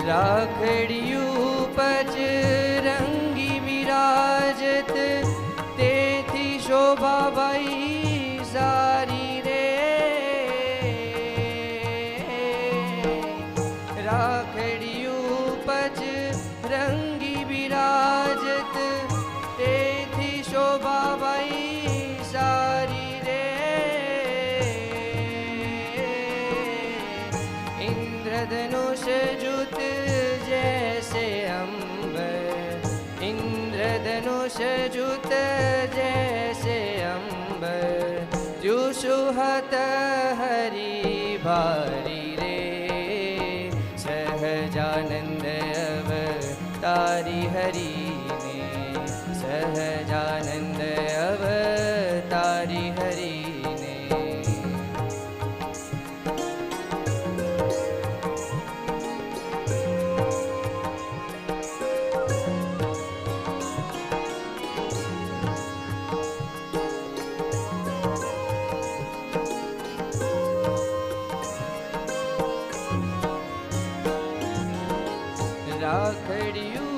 રાખડિયું પચરંગી વિરાજત તેથી શોભાબાઈ સારી રે રાખડિયું પચરંગી વિરાજત તેથી શોભાબાઈ સારી રે इंद्रधनुष जुत जैसे अंबर इंद्रधनुष जुत जैसे अंबर जुषुहत हरि भारी रे सहजानंद अवतारी हरि ने सहजानंद अवतारी हरि ने રાખડિયું